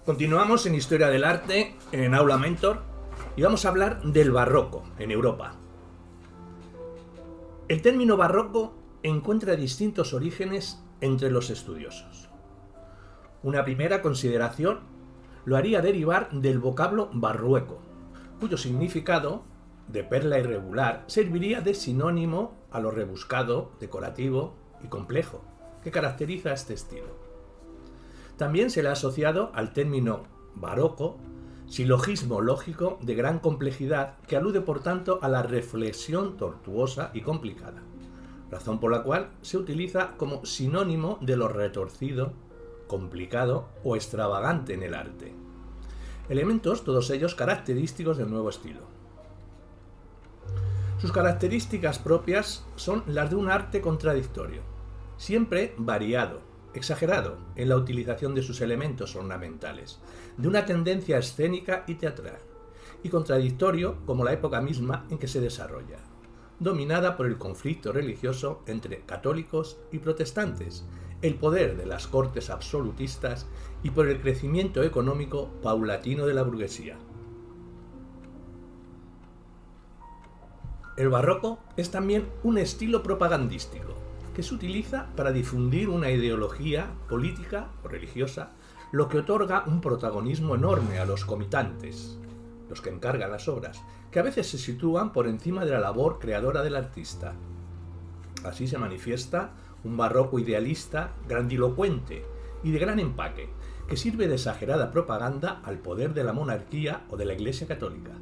Continuamos en Historia del Arte en Aula Mentor y vamos a hablar del barroco en Europa. El término barroco encuentra distintos orígenes entre los estudiosos. Una primera consideración lo haría derivar del vocablo barrueco, cuyo significado, de perla irregular, serviría de sinónimo a lo rebuscado, decorativo y complejo que caracteriza a este estilo. También se le ha asociado al término barroco, silogismo lógico de gran complejidad que alude por tanto a la reflexión tortuosa y complicada, razón por la cual se utiliza como sinónimo de lo retorcido, complicado o extravagante en el arte. Elementos todos ellos característicos del nuevo estilo. Sus características propias son las de un arte contradictorio, siempre variado, exagerado en la utilización de sus elementos ornamentales, de una tendencia escénica y teatral, y contradictorio como la época misma en que se desarrolla, dominada por el conflicto religioso entre católicos y protestantes, el poder de las cortes absolutistas y por el crecimiento económico paulatino de la burguesía. El barroco es también un estilo propagandístico que se utiliza para difundir una ideología política o religiosa, lo que otorga un protagonismo enorme a los comitantes, los que encargan las obras, que a veces se sitúan por encima de la labor creadora del artista. Así se manifiesta un barroco idealista, grandilocuente y de gran empaque, que sirve de exagerada propaganda al poder de la monarquía o de la Iglesia católica.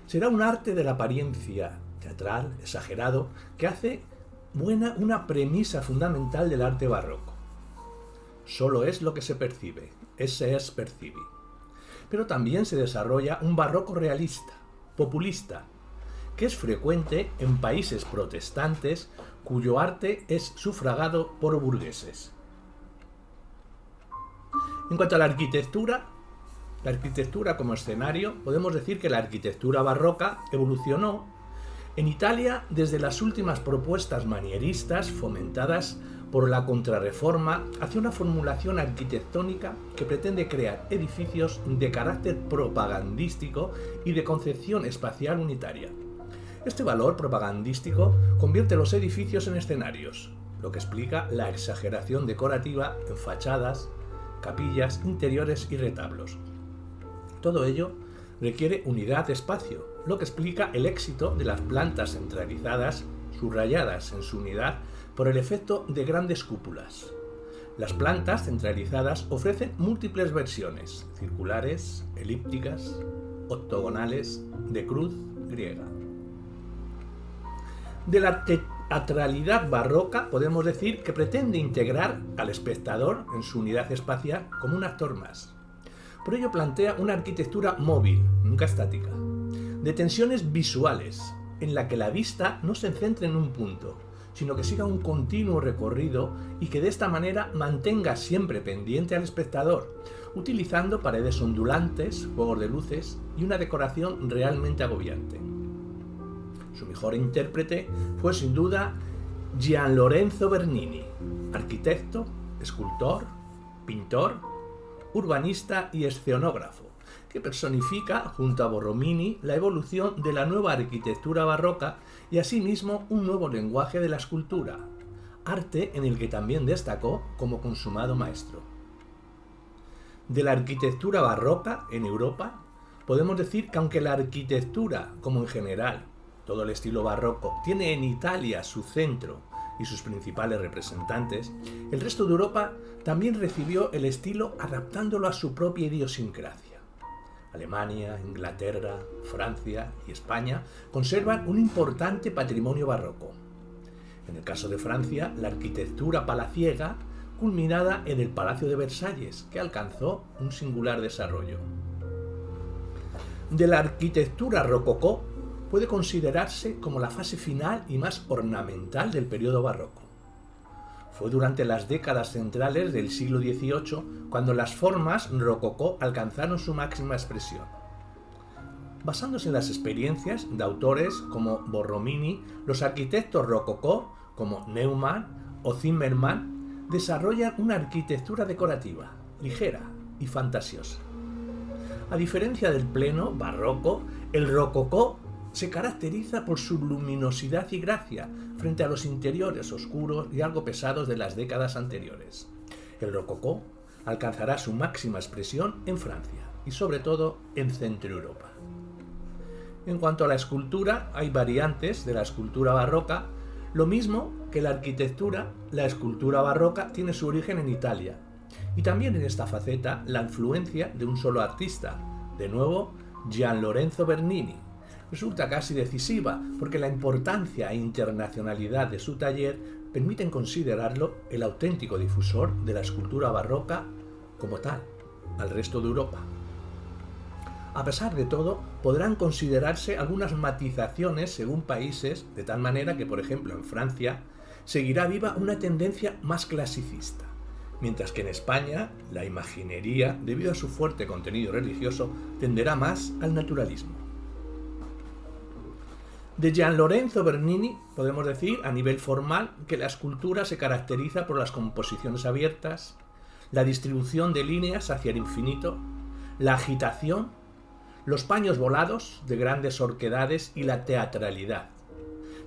Será un arte de la apariencia teatral, exagerado, que hace buena una premisa fundamental del arte barroco. Solo es lo que se percibe, ese es percibi. Pero también se desarrolla un barroco realista, populista, que es frecuente en países protestantes cuyo arte es sufragado por burgueses. En cuanto a la arquitectura como escenario, podemos decir que la arquitectura barroca evolucionó en Italia desde las últimas propuestas manieristas fomentadas por la Contrarreforma hacia una formulación arquitectónica que pretende crear edificios de carácter propagandístico y de concepción espacial unitaria. Este valor propagandístico convierte los edificios en escenarios, lo que explica la exageración decorativa en fachadas, capillas, interiores y retablos. Todo ello requiere unidad de espacio, lo que explica el éxito de las plantas centralizadas, subrayadas en su unidad por el efecto de grandes cúpulas. Las plantas centralizadas ofrecen múltiples versiones, circulares, elípticas, octogonales, de cruz griega. De la teatralidad barroca podemos decir que pretende integrar al espectador en su unidad espacial como un actor más. Por ello plantea una arquitectura móvil, nunca estática, de tensiones visuales, en la que la vista no se centre en un punto, sino que siga un continuo recorrido y que de esta manera mantenga siempre pendiente al espectador, utilizando paredes ondulantes, juegos de luces y una decoración realmente agobiante. Su mejor intérprete fue sin duda Gian Lorenzo Bernini, arquitecto, escultor, pintor, urbanista y escenógrafo, que personifica, junto a Borromini, la evolución de la nueva arquitectura barroca y asimismo un nuevo lenguaje de la escultura, arte en el que también destacó como consumado maestro. De la arquitectura barroca en Europa, podemos decir que aunque la arquitectura, como en general todo el estilo barroco, tiene en Italia su centro y sus principales representantes, el resto de Europa también recibió el estilo adaptándolo a su propia idiosincrasia. Alemania, Inglaterra, Francia y España conservan un importante patrimonio barroco. En el caso de Francia, la arquitectura palaciega culminada en el Palacio de Versalles, que alcanzó un singular desarrollo. De la arquitectura rococó puede considerarse como la fase final y más ornamental del periodo barroco. Fue durante las décadas centrales del siglo XVIII cuando las formas rococó alcanzaron su máxima expresión. Basándose en las experiencias de autores como Borromini, los arquitectos rococó, como Neumann o Zimmermann, desarrollan una arquitectura decorativa, ligera, y fantasiosa. A diferencia del pleno barroco, el rococó se caracteriza por su luminosidad y gracia frente a los interiores oscuros y algo pesados de las décadas anteriores. El rococó alcanzará su máxima expresión en Francia y sobre todo en Centro Europa. En cuanto a la escultura, hay variantes de la escultura barroca. Lo mismo que la arquitectura, la escultura barroca tiene su origen en Italia. Y también en esta faceta la influencia de un solo artista, de nuevo Gian Lorenzo Bernini. Resulta casi decisiva porque la importancia e internacionalidad de su taller permiten considerarlo el auténtico difusor de la escultura barroca como tal, al resto de Europa. A pesar de todo, podrán considerarse algunas matizaciones según países, de tal manera que, por ejemplo, en Francia, seguirá viva una tendencia más clasicista, mientras que en España, la imaginería, debido a su fuerte contenido religioso, tenderá más al naturalismo. De Gian Lorenzo Bernini podemos decir, a nivel formal, que la escultura se caracteriza por las composiciones abiertas, la distribución de líneas hacia el infinito, la agitación, los paños volados de grandes orquedades y la teatralidad.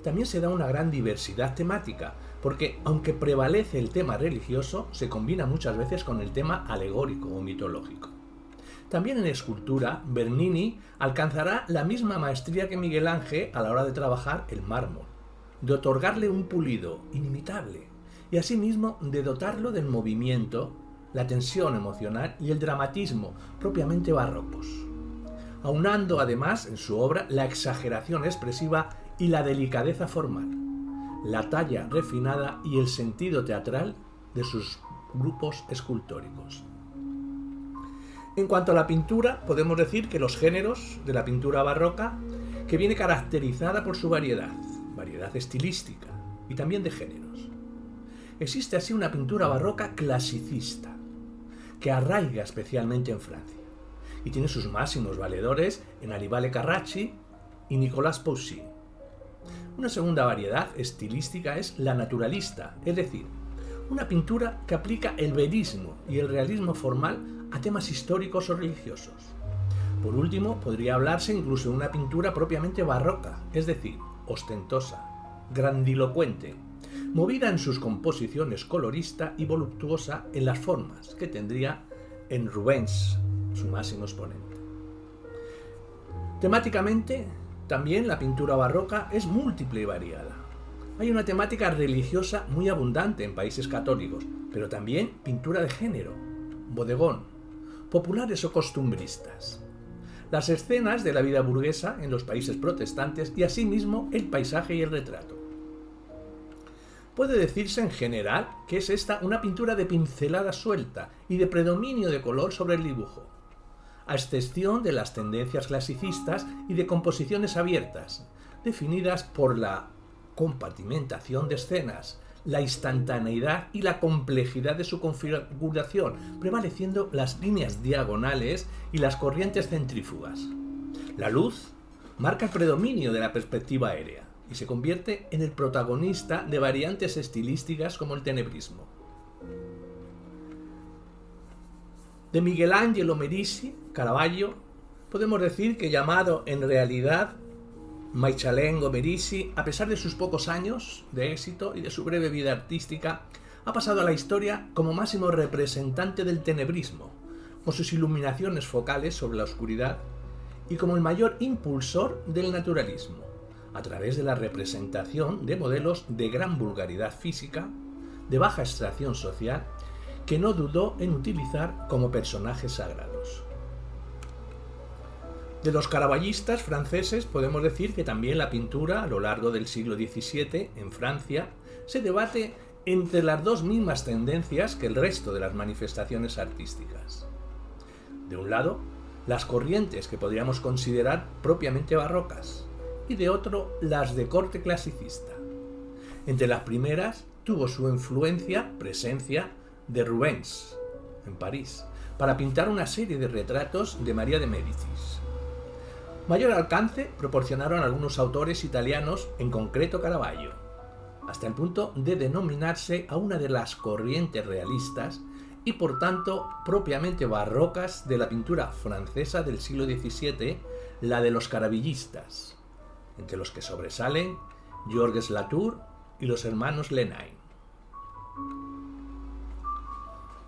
También se da una gran diversidad temática, porque aunque prevalece el tema religioso, se combina muchas veces con el tema alegórico o mitológico. También en escultura, Bernini alcanzará la misma maestría que Miguel Ángel a la hora de trabajar el mármol, de otorgarle un pulido inimitable y asimismo de dotarlo del movimiento, la tensión emocional y el dramatismo propiamente barrocos, aunando además en su obra la exageración expresiva y la delicadeza formal, la talla refinada y el sentido teatral de sus grupos escultóricos. En cuanto a la pintura, podemos decir que los géneros de la pintura barroca, que viene caracterizada por su variedad estilística y también de géneros. Existe así una pintura barroca clasicista, que arraiga especialmente en Francia, y tiene sus máximos valedores en Annibale Carracci y Nicolas Poussin. Una segunda variedad estilística es la naturalista, es decir, una pintura que aplica el verismo y el realismo formal a temas históricos o religiosos. Por último, podría hablarse incluso de una pintura propiamente barroca, es decir, ostentosa, grandilocuente, movida en sus composiciones colorista y voluptuosa en las formas que tendría en Rubens, su máximo exponente. Temáticamente, también la pintura barroca es múltiple y variada. Hay una temática religiosa muy abundante en países católicos, pero también pintura de género, bodegón, populares o costumbristas, las escenas de la vida burguesa en los países protestantes y asimismo el paisaje y el retrato. Puede decirse en general que es esta una pintura de pincelada suelta y de predominio de color sobre el dibujo, a excepción de las tendencias clasicistas y de composiciones abiertas, definidas por la compartimentación de escenas, la instantaneidad y la complejidad de su configuración, prevaleciendo las líneas diagonales y las corrientes centrífugas. La luz marca el predominio de la perspectiva aérea y se convierte en el protagonista de variantes estilísticas como el tenebrismo. De Miguel Angelo Merisi, Caravaggio, podemos decir que llamado en realidad Michelangelo Merisi, a pesar de sus pocos años de éxito y de su breve vida artística, ha pasado a la historia como máximo representante del tenebrismo, con sus iluminaciones focales sobre la oscuridad y como el mayor impulsor del naturalismo, a través de la representación de modelos de gran vulgaridad física, de baja extracción social, que no dudó en utilizar como personajes sagrados. De los caravallistas franceses podemos decir que también la pintura a lo largo del siglo XVII en Francia se debate entre las dos mismas tendencias que el resto de las manifestaciones artísticas. De un lado, las corrientes que podríamos considerar propiamente barrocas y de otro, las de corte clasicista. Entre las primeras tuvo su presencia de Rubens, en París, para pintar una serie de retratos de María de Médicis. Mayor alcance proporcionaron algunos autores italianos, en concreto Caravaggio, hasta el punto de denominarse a una de las corrientes realistas y por tanto propiamente barrocas de la pintura francesa del siglo XVII, la de los caravillistas, entre los que sobresalen Georges Latour y los hermanos Lenain.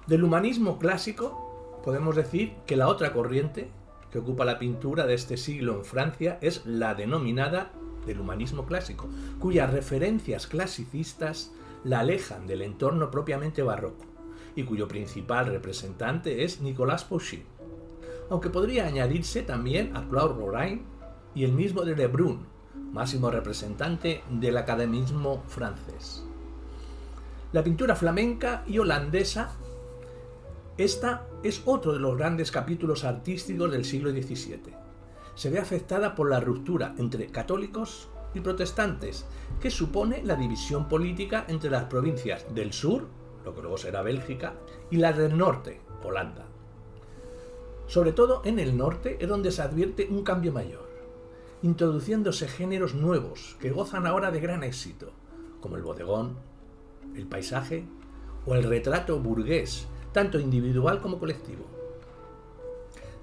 Del humanismo clásico podemos decir que la otra corriente que ocupa la pintura de este siglo en Francia es la denominada del humanismo clásico, cuyas referencias clasicistas la alejan del entorno propiamente barroco y cuyo principal representante es Nicolas Pouchy, aunque podría añadirse también a Claude Lorrain y el mismo de Lebrun, máximo representante del academismo francés. La pintura flamenca y holandesa, esta es otro de los grandes capítulos artísticos del siglo XVII. Se ve afectada por la ruptura entre católicos y protestantes, que supone la división política entre las provincias del sur, lo que luego será Bélgica, y las del norte, Holanda. Sobre todo en el norte es donde se advierte un cambio mayor, introduciéndose géneros nuevos que gozan ahora de gran éxito, como el bodegón, el paisaje o el retrato burgués, tanto individual como colectivo.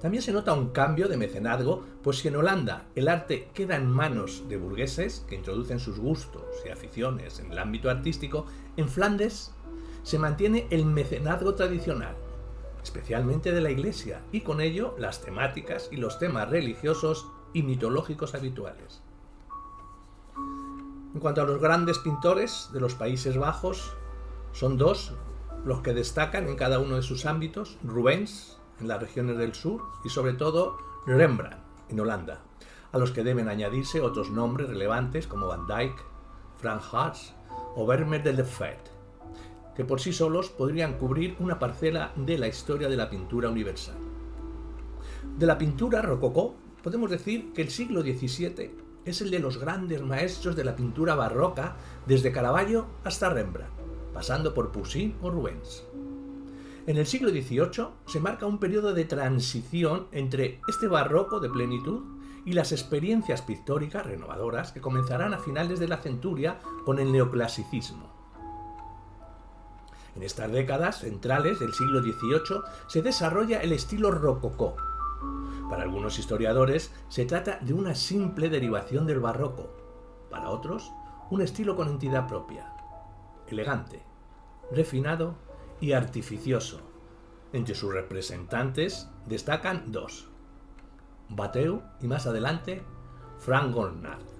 También se nota un cambio de mecenazgo, pues si en Holanda el arte queda en manos de burgueses que introducen sus gustos y aficiones en el ámbito artístico, en Flandes se mantiene el mecenazgo tradicional, especialmente de la Iglesia, y con ello las temáticas y los temas religiosos y mitológicos habituales. En cuanto a los grandes pintores de los Países Bajos, son dos los que destacan en cada uno de sus ámbitos: Rubens en las regiones del sur y sobre todo Rembrandt en Holanda, a los que deben añadirse otros nombres relevantes como Van Dyck, Frank Haas o Vermeer de Lefebvre, que por sí solos podrían cubrir una parcela de la historia de la pintura universal. De la pintura rococó podemos decir que el siglo XVII es el de los grandes maestros de la pintura barroca, desde Caravaggio hasta Rembrandt, pasando por Poussin o Rubens. En el siglo XVIII se marca un periodo de transición entre este barroco de plenitud y las experiencias pictóricas renovadoras que comenzarán a finales de la centuria con el neoclasicismo. En estas décadas centrales del siglo XVIII se desarrolla el estilo rococó. Para algunos historiadores se trata de una simple derivación del barroco, para otros un estilo con entidad propia, elegante, refinado y artificioso. Entre sus representantes destacan dos: Watteau y más adelante Frank Gornard.